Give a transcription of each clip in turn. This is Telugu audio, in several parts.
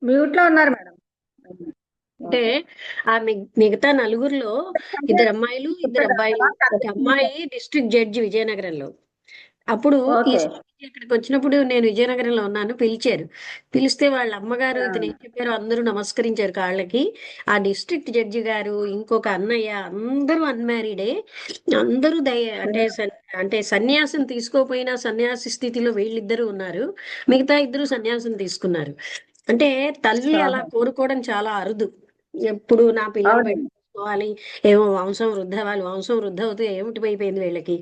మ్యూట్ లో ఉన్నారు మేడం. అంటే ఓకే. ఆ మిగతా నలుగురిలో ఇద్దరు అమ్మాయిలు ఇద్దరు అబ్బాయిలు. ఒక అమ్మాయి డిస్ట్రిక్ట్ జడ్జి విజయనగరంలో. అప్పుడు ఈ ఓకే. స్వామీజీ ఇక్కడికి వచ్చినప్పుడు నేను విజయనగరంలో ఉన్నాను. పిలిచారు. పిలిస్తే వాళ్ళ అమ్మగారు ఆ, ఇతను ఏం చెప్పారో అందరూ నమస్కరించారు కాళ్ళకి. ఆ డిస్ట్రిక్ట్ జడ్జి గారు ఇంకొక అన్నయ్య అందరూ అన్మ్యారీడే. అందరూ అంటే సన్యాసం తీసుకోపోయినా సన్యాసి స్థితిలో వీళ్ళిద్దరూ ఉన్నారు. మిగతా ఇద్దరు సన్యాసం తీసుకున్నారు. అంటే తల్లి అలా ఆహా. కోరుకోవడం చాలా అరుదు. ఎప్పుడు నా పిల్లలు అవునండి. పెట్టుకోవాలి, ఏమో వంశం వృద్ధ, వాళ్ళు వంశం వృద్ధ అవుతే ఏమిటి అయిపోయింది వీళ్ళకి.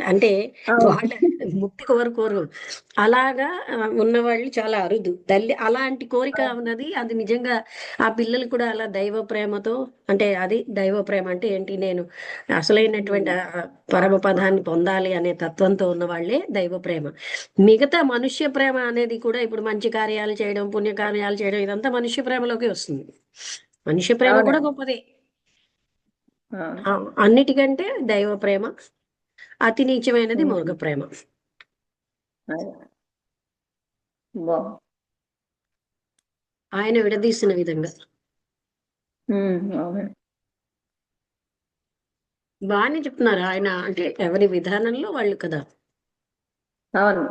అంటే అవును. వాళ్ళ ముక్తి కోరుకోరు. అలాగా ఉన్నవాళ్ళు చాలా అరుదు. తల్లి అలాంటి కోరిక ఉన్నది. అది నిజంగా ఆ పిల్లలు కూడా అలా దైవ ప్రేమతో, అంటే అది దైవ ప్రేమ అంటే ఏంటి, నేను అసలైనటువంటి పరమపదాన్ని పొందాలి అనే తత్వంతో ఉన్న వాళ్ళే దైవ ప్రేమ. మిగతా మనుష్య ప్రేమ అనేది కూడా ఇప్పుడు మంచి కార్యాలు చేయడం, పుణ్య కార్యాలు చేయడం, ఇదంతా మనుష్య ప్రేమలోకి వస్తుంది. మనుష్య ప్రేమ కూడా అవునండి. గొప్పదే. ఆ, ఆ, అన్నిటికంటే దైవ ప్రేమ, అతి నీచమైనది ఉమ్, మృగ ప్రేమ. అదే. బాగుంది. ఆయన విడదీసిన విధంగా అవునండి. బాగానే చెప్తున్నారు ఆయన. అంటే ఎవరి విధానంలో వాళ్ళు కదా. అవును.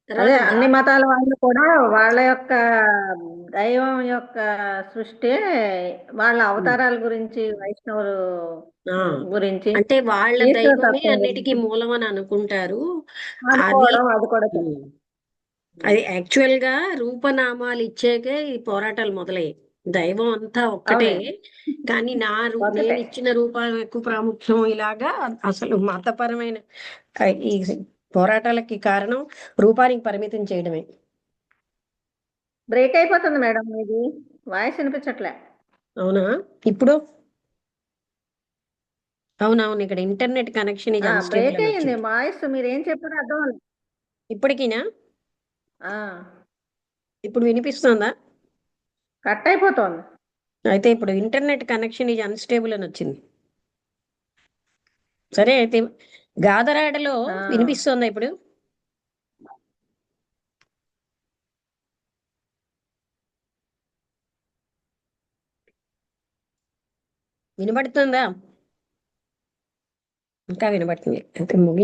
అదే తర్వాత అన్ని మతాల వాళ్ళు కూడా వాళ్ళ యొక్క దైవం యొక్క సృష్టి, వాళ్ళ అవతారాల గురించి, వైష్ణవులు ఆ గురించి, అంటే వాళ్ళ ఈశ్వర దైవమే తత్వం అన్నిటికీ గురించి మూలం అని అనుకుంటారు. అది అనుకోవడం, అది కూడా ఉమ్, చెప్తాను. అది యాక్చువల్ గా రూపనామాలు ఇచ్చాకే ఈ పోరాటాలు మొదలయ్యాయి. దైవం అంతా ఒక్కటే, అవునండి. కానీ నేను ఒకటే. ఇచ్చిన రూపం ఎక్కువ ప్రాముఖ్యం. ఇలాగా అసలు మతపరమైన ఈ పోరాటాలకి కారణం రూపానికి పరిమితం చేయడమే. బ్రేక్ అయిపోతుంది మేడం, మీది వాయిస్ వినిపించట్లే. అవునా? ఇప్పుడు అవునవును, ఇక్కడ internet connection is unstable break అని అయ్యింది వచ్చింది. వాయిస్, మీరు ఏం చెప్పారో అర్థం అవ్వలేదు. ఇప్పటికీనా? ఆ, ఇప్పుడు వినిపిస్తుందా? కట్ అయిపోతుంది. అయితే ఇప్పుడు ఇంటర్నెట్ కనెక్షన్ ఈజ్ అన్స్టేబుల్ అని వచ్చింది. సరే అయితే గాదరాడలో ఆ, వినిపిస్తుందా ఇప్పుడు? వినబడుతుందా? ఇంకా వినబడుతుంది. అయితే ముగించి